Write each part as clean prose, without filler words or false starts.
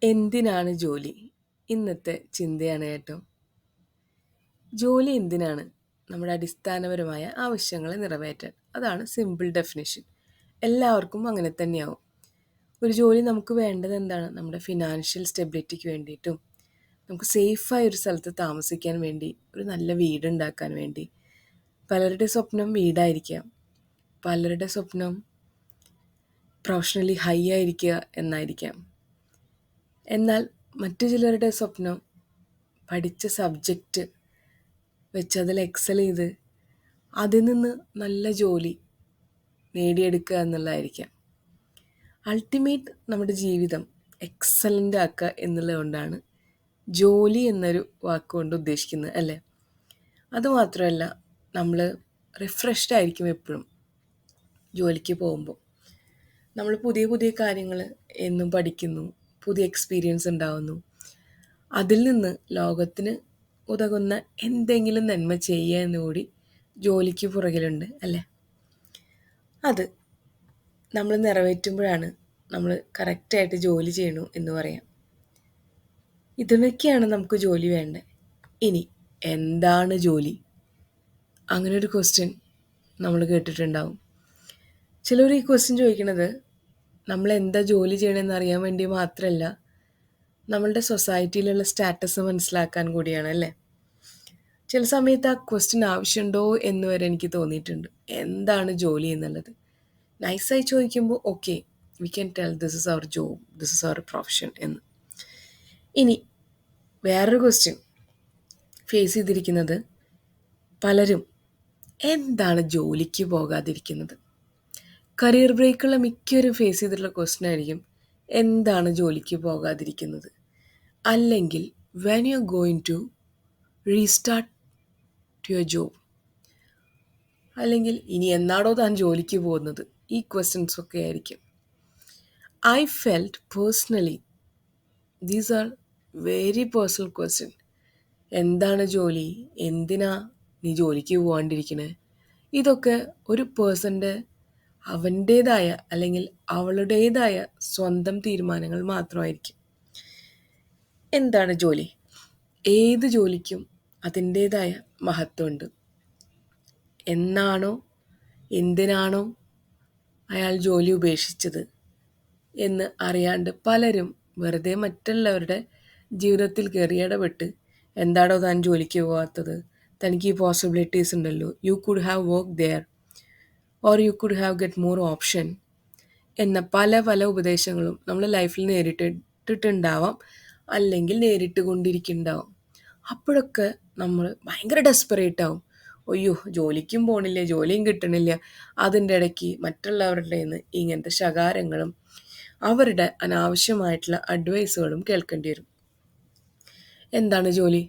എന്തിനാണ് ജോലി? ഇന്നത്തെ ചിന്തയാണ് കേട്ടോ. ജോലി എന്തിനാണ്? നമ്മുടെ അടിസ്ഥാനപരമായ ആവശ്യങ്ങളെ നിറവേറ്റാൻ. അതാണ് സിമ്പിൾ ഡെഫിനിഷൻ. എല്ലാവർക്കും അങ്ങനെ തന്നെയാവും. ഒരു ജോലി നമുക്ക് വേണ്ടത് എന്താണ്? നമ്മുടെ ഫിനാൻഷ്യൽ സ്റ്റെബിലിറ്റിക്ക് വേണ്ടിയിട്ടും നമുക്ക് സേഫായ ഒരു സ്ഥലത്ത് താമസിക്കാൻ വേണ്ടി, ഒരു നല്ല വീടുണ്ടാക്കാൻ വേണ്ടി. പലരുടെ സ്വപ്നം വീടായിരിക്കാം. പലരുടെ സ്വപ്നം പ്രൊഫഷണലി ഹൈ ആയിരിക്കുക എന്നായിരിക്കാം. എന്നാൽ മറ്റു ചിലരുടെ സ്വപ്നം പഠിച്ച സബ്ജക്റ്റ് വെച്ച് അതിൽ എക്സൽ ചെയ്ത് അതിൽ നിന്ന് നല്ല ജോലി നേടിയെടുക്കുക എന്നുള്ളതായിരിക്കാം. അൾട്ടിമേറ്റ് നമ്മുടെ ജീവിതം എക്സലൻ്റ് ആക്കുക എന്നുള്ളതുകൊണ്ടാണ് ജോലി എന്നൊരു വാക്കുകൊണ്ട് ഉദ്ദേശിക്കുന്നത്, അല്ലേ? അതുമാത്രമല്ല, നമ്മൾ റിഫ്രഷ്ഡ് ആയിരിക്കും എപ്പോഴും ജോലിക്ക് പോകുമ്പോൾ. നമ്മൾ പുതിയ പുതിയ കാര്യങ്ങൾ എന്നും പഠിക്കുന്നു, പുതിയ എക്സ്പീരിയൻസ് ഉണ്ടാവുന്നു. അതിൽ നിന്ന് ലോകത്തിന് ഉതകുന്ന എന്തെങ്കിലും നന്മ ചെയ്യുക എന്നുകൂടി ജോലിക്ക് പുറകിലുണ്ട്, അല്ലേ? അത് നമ്മൾ നിറവേറ്റുമ്പോഴാണ് നമ്മൾ കറക്റ്റായിട്ട് ജോലി ചെയ്യണു എന്ന് പറയാം. ഇതിനൊക്കെയാണ് നമുക്ക് ജോലി വേണ്ടത്. ഇനി എന്താണ് ജോലി? അങ്ങനെ ഒരു ക്വസ്റ്റ്യൻ നമ്മൾ കേട്ടിട്ടുണ്ടാവും. ചിലർ ഈ ക്വസ്റ്റ്യൻ ചോദിക്കുന്നത് നമ്മൾ എന്താ ജോലി ചെയ്യണമെന്ന് അറിയാൻ വേണ്ടി മാത്രമല്ല, നമ്മളുടെ സൊസൈറ്റിയിലുള്ള സ്റ്റാറ്റസ് മനസ്സിലാക്കാൻ കൂടിയാണ്, അല്ലേ? ചില സമയത്ത് ആ ക്വസ്റ്റ്യൻ ആവശ്യമുണ്ടോ എന്ന് വരെ എനിക്ക് തോന്നിയിട്ടുണ്ട്. എന്താണ് ജോലി എന്നുള്ളത് നൈസായി ചോദിക്കുമ്പോൾ okay, we can tell this is our job, this is our profession എന്ന്. ഇനി വേറൊരു ക്വസ്റ്റ്യൻ ഫേസ് ചെയ്തിരിക്കുന്നത് പലരും എന്താണ് ജോലിക്ക് പോകാതിരിക്കുന്നത്. കരിയർ ബ്രേക്കുള്ള മിക്കവരും ഫേസ് ചെയ്തിട്ടുള്ള ക്വസ്റ്റ്യൻ ആയിരിക്കും, എന്താണ് ജോലിക്ക് പോകാതിരിക്കുന്നത്? അല്ലെങ്കിൽ when you are going to restart to your job, അല്ലെങ്കിൽ ഇനി എന്നാടോ താൻ ജോലിക്ക് പോകുന്നത്? ഈ ക്വസ്റ്റ്യൻസ് ഒക്കെ ആയിരിക്കും. I felt personally these are very personal question. എന്താണ് ജോലി? എന്തിനാ നീ ജോലിക്ക് പോകാണ്ടിരിക്കണേ? ഇതൊക്കെ ഒരു പേഴ്സൻ്റെ അവൻ്റേതായ അല്ലെങ്കിൽ അവളുടേതായ സ്വന്തം തീരുമാനങ്ങൾ മാത്രമായിരിക്കും. എന്താണ് ജോലി? ഏത് ജോലിക്കും അതിൻ്റേതായ മഹത്വമുണ്ട്. എന്നാണോ എന്തിനാണോ അയാൾ ജോലി ഉപേക്ഷിച്ചത് എന്ന് അറിയാണ്ട് പലരും വെറുതെ മറ്റുള്ളവരുടെ ജീവിതത്തിൽ കയറിയിടപെട്ട് എന്താണോ താൻ ജോലിക്ക് പോകാത്തത്, തനിക്ക് ഈ പോസിബിലിറ്റീസ് ഉണ്ടല്ലോ, you could have work there or you could have get more option എന്ന പല പല ഉപദേശങ്ങളും നമ്മൾ ലൈഫിൽ നേരിട്ടിട്ടുണ്ടാവാം, അല്ലെങ്കിൽ നേരിട്ട് കൊണ്ടിരിക്കുന്നുണ്ടാവാം. അപ്പോഴൊക്കെ നമ്മൾ ഭയങ്കര ഡെസ്പറേറ്റ് ആവും. അയ്യോ, ജോലിക്കും പോകണില്ല, ജോലിയും കിട്ടണില്ല. അതിൻ്റെ ഇടയ്ക്ക് മറ്റുള്ളവരുടെ നിന്ന് ഇങ്ങനത്തെ ശകാരങ്ങളും അവരുടെ അനാവശ്യമായിട്ടുള്ള അഡ്വൈസുകളും കേൾക്കേണ്ടി വരും. എന്താണ് ജോലി?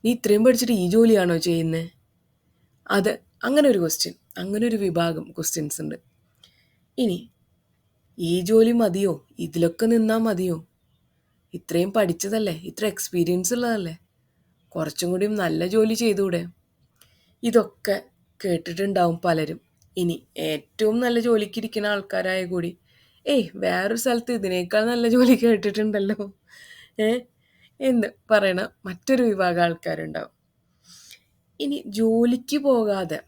നീ ഇത്രയും പഠിച്ചിട്ട് ഈ ജോലിയാണോ ചെയ്യുന്നത്? അത് അങ്ങനെ ഒരു ക്വസ്റ്റ്യൻ, അങ്ങനെ ഒരു വിഭാഗം ക്വസ്റ്റ്യൻസ് ഉണ്ട്. ഇനി ഈ ജോലി മതിയോ? ഇതിലൊക്കെ നിന്നാൽ മതിയോ? ഇത്രയും പഠിച്ചതല്ലേ, ഇത്ര എക്സ്പീരിയൻസ് ഉള്ളതല്ലേ, കുറച്ചും കൂടിയും നല്ല ജോലി ചെയ്തുകൂടെ? ഇതൊക്കെ കേട്ടിട്ടുണ്ടാവും പലരും. ഇനി ഏറ്റവും നല്ല ജോലിക്ക് ഇരിക്കുന്ന ആൾക്കാരായ കൂടി വേറൊരു സ്ഥലത്ത് ഇതിനേക്കാൾ നല്ല ജോലി കേട്ടിട്ടുണ്ടല്ലോ എന്ന് പറയണ മറ്റൊരു വിഭാഗം ആൾക്കാരുണ്ടാവും. ഇനി ജോലിക്ക് പോകാതെ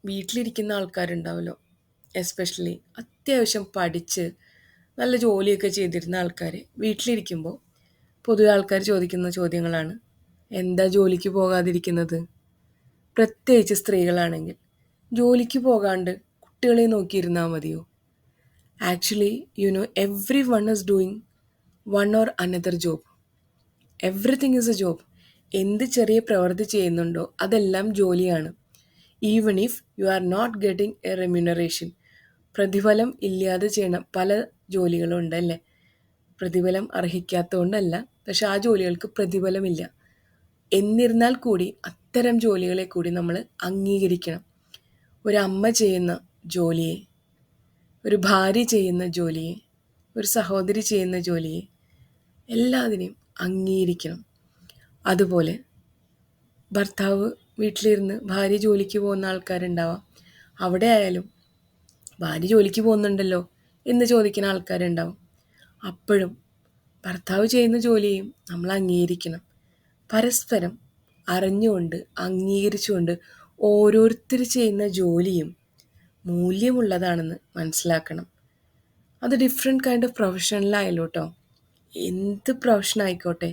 വീട്ടിലിരിക്കുന്ന ആൾക്കാരുണ്ടാവുമല്ലോ, എസ്പെഷ്യലി അത്യാവശ്യം പഠിച്ച് നല്ല ജോലിയൊക്കെ ചെയ്തിരുന്ന ആൾക്കാർ വീട്ടിലിരിക്കുമ്പോൾ പൊതുവെ ആൾക്കാർ ചോദിക്കുന്ന ചോദ്യങ്ങളാണ്, എന്താ ജോലിക്ക് പോകാതിരിക്കുന്നത്? പ്രത്യേകിച്ച് സ്ത്രീകളാണെങ്കിൽ ജോലിക്ക് പോകാണ്ട് കുട്ടികളെ നോക്കിയിരുന്നാൽ മതിയോ? Actually everyone is doing one or another job. Everything is a job. എന്ത് ചെറിയ പ്രവൃത്തി ചെയ്യുന്നുണ്ടോ അതെല്ലാം ജോലിയാണ്. Even if you are not getting a remuneration, പ്രതിഫലം ഇല്ലാതെ ചെയ്യണം പല ജോലികളും ഉണ്ടല്ലേ. പ്രതിഫലം അർഹിക്കാത്തതുകൊണ്ടല്ല, പക്ഷെ ആ ജോലികൾക്ക് പ്രതിഫലമില്ല. എന്നിരുന്നാൽ കൂടി അത്തരം ജോലികളെ കൂടി നമ്മൾ അംഗീകരിക്കണം. ഒരു അമ്മ ചെയ്യുന്ന ജോലിയെ, ഒരു ഭാര്യ ചെയ്യുന്ന ജോലിയെ, ഒരു സഹോദരി ചെയ്യുന്ന ജോലിയെ, എല്ലാത്തിനെയും അംഗീകരിക്കണം. അതുപോലെ ഭർത്താവ് വീട്ടിലിരുന്ന് ഭാര്യ ജോലിക്ക് പോകുന്ന ആൾക്കാരുണ്ടാവാം. അവിടെ ആയാലും ഭാര്യ ജോലിക്ക് പോകുന്നുണ്ടല്ലോ എന്ന് ചോദിക്കുന്ന ആൾക്കാരുണ്ടാവും. അപ്പോഴും ഭർത്താവ് ചെയ്യുന്ന ജോലിയും നമ്മൾ അംഗീകരിക്കണം. പരസ്പരം അറിഞ്ഞുകൊണ്ട് അംഗീകരിച്ചുകൊണ്ട് ഓരോരുത്തർ ചെയ്യുന്ന ജോലിയും മൂല്യമുള്ളതാണെന്ന് മനസ്സിലാക്കണം. അത് ഡിഫറെൻറ്റ് കൈൻഡ് ഓഫ് പ്രൊഫഷനിലായാലും കേട്ടോ, എന്ത് പ്രൊഫഷൻ ആയിക്കോട്ടെ,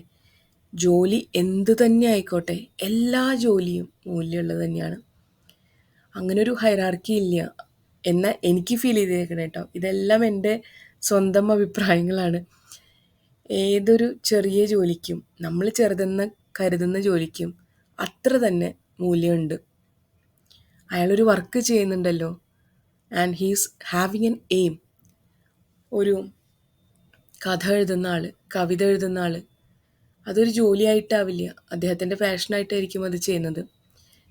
ജോലി എന്ത് തന്നെ ആയിക്കോട്ടെ, എല്ലാ ജോലിയും മൂല്യമുള്ളത് തന്നെയാണ്. അങ്ങനെ ഒരു ഹൈറാർക്കി ഇല്ല എന്നാൽ എനിക്ക് ഫീൽ ചെയ്തേക്കണം കേട്ടോ. ഇതെല്ലാം എൻ്റെ സ്വന്തം അഭിപ്രായങ്ങളാണ്. ഏതൊരു ചെറിയ ജോലിക്കും, നമ്മൾ ചെറുതെന്ന് കരുതുന്ന ജോലിക്കും അത്ര തന്നെ മൂല്യമുണ്ട്. അയാളൊരു വർക്ക് ചെയ്യുന്നുണ്ടല്ലോ, and he's having N aim. ഒരു കഥ എഴുതുന്ന ആൾ, കവിത എഴുതുന്ന ആൾ, അതൊരു ജോലിയായിട്ടാവില്ല, അദ്ദേഹത്തിൻ്റെ പാഷനായിട്ടായിരിക്കും അത് ചെയ്യുന്നത്.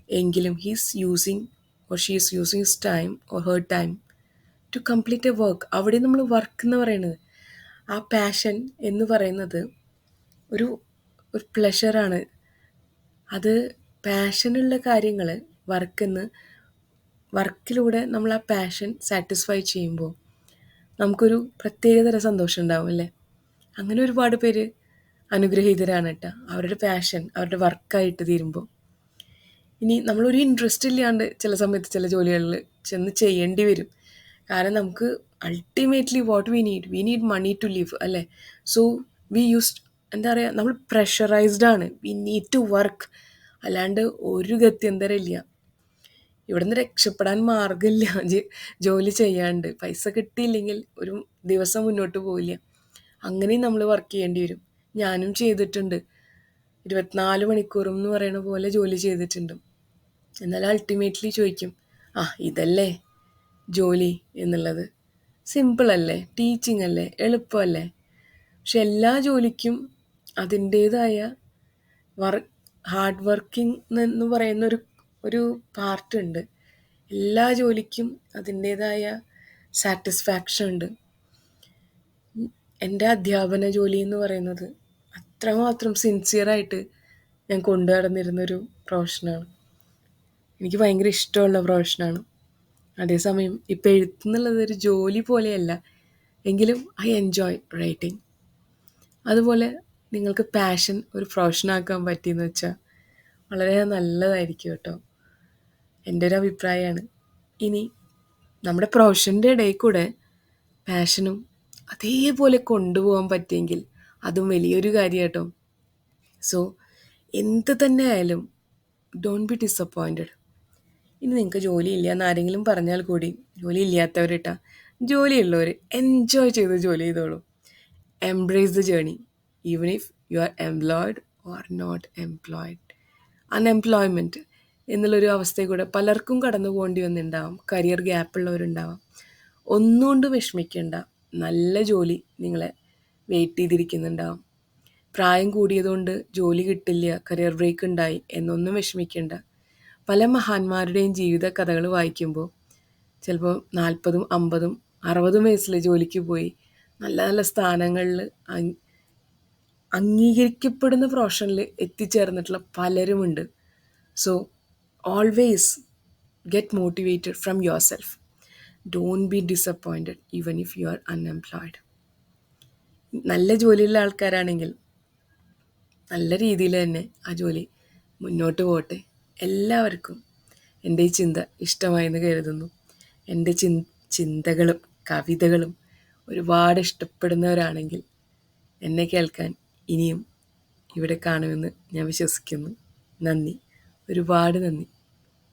എങ്കിലും he's using or she is using his time or her time to complete a work. അവിടെ നമ്മൾ വർക്ക് എന്ന് പറയുന്നത്, ആ പാഷൻ എന്ന് പറയുന്നത് ഒരു ഒരു പ്ലഷറാണ്. അത് പാഷനുള്ള കാര്യങ്ങൾ വർക്കിലൂടെ നമ്മൾ ആ പാഷൻ സാറ്റിസ്ഫൈ ചെയ്യുമ്പോൾ നമുക്കൊരു പ്രത്യേകതര സന്തോഷം ഉണ്ടാവും അല്ലേ. അങ്ങനെ ഒരുപാട് പേര് അനുഗ്രഹീതരാണ് കേട്ടോ, അവരുടെ പാഷൻ അവരുടെ വർക്കായിട്ട് തീരുമ്പോൾ. ഇനി നമ്മളൊരു ഇൻട്രസ്റ്റ് ഇല്ലാണ്ട് ചില സമയത്ത് ചില ജോലികളിൽ ചെന്ന് ചെയ്യേണ്ടി വരും. കാരണം നമുക്ക് ultimately what we need money to live അല്ലേ. സോ വി യൂസ്ഡ്, എന്താ പറയുക, നമ്മൾ പ്രഷറൈസ്ഡ് ആണ്, വി നീഡ് ടു വർക്ക്. അല്ലാണ്ട് ഒരു ഗത്യന്തരം ഇല്ല. ഇവിടുന്ന് രക്ഷപ്പെടാൻ മാർഗമില്ല. ജോലി ചെയ്യാണ്ട് പൈസ കിട്ടിയില്ലെങ്കിൽ ഒരു ദിവസം മുന്നോട്ട് പോവില്ല. അങ്ങനെയും നമ്മൾ വർക്ക് ചെയ്യേണ്ടി വരും. ഞാനും ചെയ്തിട്ടുണ്ട്, 24 മണിക്കൂറും എന്ന് പറയുന്ന പോലെ ജോലി ചെയ്തിട്ടുണ്ട്. എന്നാൽ അൾട്ടിമേറ്റ്ലി ചോദിക്കും, ഇതല്ലേ ജോലി എന്നുള്ളത്? സിമ്പിളല്ലേ, ടീച്ചിങ് അല്ലേ, എളുപ്പമല്ലേ? പക്ഷെ എല്ലാ ജോലിക്കും അതിൻ്റേതായ ഹാർഡ് വർക്കിംഗ് എന്ന് പറയുന്ന ഒരു പാർട്ടുണ്ട്. എല്ലാ ജോലിക്കും അതിൻ്റേതായ സാറ്റിസ്ഫാക്ഷൻ ഉണ്ട്. എൻ്റെ അധ്യാപന ജോലി എന്ന് പറയുന്നത് അത്രമാത്രം സിൻസിയറായിട്ട് ഞാൻ കൊണ്ടു നടന്നിരുന്നൊരു പ്രൊഫഷനാണ്. എനിക്ക് ഭയങ്കര ഇഷ്ടമുള്ള പ്രൊഫഷനാണ്. അതേസമയം ഇപ്പം എഴുത്തുന്നുള്ളത് ഒരു ജോലി പോലെയല്ല, എങ്കിലും ഐ എൻജോയ് റൈറ്റിംഗ്. അതുപോലെ നിങ്ങൾക്ക് പാഷൻ ഒരു പ്രൊഫഷനാക്കാൻ പറ്റിയെന്ന് വെച്ചാൽ വളരെ നല്ലതായിരിക്കും കേട്ടോ, എൻ്റെ ഒരു അഭിപ്രായമാണ്. ഇനി നമ്മുടെ പ്രൊഫഷൻ്റെ ഇടയിൽ കൂടെ പാഷനും അതേപോലെ കൊണ്ടുപോകാൻ പറ്റിയെങ്കിൽ അതും വലിയൊരു കാര്യം കേട്ടോ. സോ എന്ത് തന്നെ ആയാലും ഡോണ്ട് ബി ഡിസപ്പോയിൻറ്റഡ്. ഇനി നിങ്ങൾക്ക് ജോലിയില്ല എന്ന് ആരെങ്കിലും പറഞ്ഞാൽ കൂടി, ജോലി ഇല്ലാത്തവരിട്ടാ, ജോലിയുള്ളവർ എൻജോയ് ചെയ്ത് ജോലി ചെയ്തോളൂ. Embrace the journey even if you are employed or not employed. Unemployment എന്നുള്ളൊരു അവസ്ഥയിൽ കൂടെ പലർക്കും കടന്നു പോകേണ്ടി വന്നിട്ടുണ്ടാവാം. കരിയർ ഗ്യാപ്പുള്ളവരുണ്ടാവാം. ഒന്നുകൊണ്ട് വിഷമിക്കേണ്ട, നല്ല ജോലി നിങ്ങളെ വെയിറ്റ് ചെയ്തിരിക്കുന്നുണ്ടാവും. പ്രായം കൂടിയതുകൊണ്ട് ജോലി കിട്ടില്ല, കരിയർ ബ്രേക്ക് ഉണ്ടായി എന്നൊന്നും വിഷമിക്കേണ്ട. പല മഹാന്മാരുടെയും ജീവിത കഥകൾ വായിക്കുമ്പോൾ ചിലപ്പോൾ 40, 50, 60 വയസ്സിൽ ജോലിക്ക് പോയി നല്ല നല്ല സ്ഥാനങ്ങളിൽ അംഗീകരിക്കപ്പെടുന്ന പ്രൊഫഷനിൽ എത്തിച്ചേർന്നിട്ടുള്ള പലരുമുണ്ട്. So always get motivated from yourself. Don't be disappointed even if you are unemployed. നല്ല ജോലിയുള്ള ആൾക്കാരാണെങ്കിൽ നല്ല രീതിയിൽ തന്നെ ആ ജോലി മുന്നോട്ട് പോകട്ടെ. എല്ലാവർക്കും എൻ്റെ ഈ ചിന്ത ഇഷ്ടമായെന്ന് കരുതുന്നു. എൻ്റെ ചിന്തകളും കവിതകളും ഒരുപാട് ഇഷ്ടപ്പെടുന്നവരാണെങ്കിൽ എന്നെ കേൾക്കാൻ ഇനിയും ഇവിടെ കാണുമെന്ന് ഞാൻ വിശ്വസിക്കുന്നു. നന്ദി, ഒരുപാട് നന്ദി.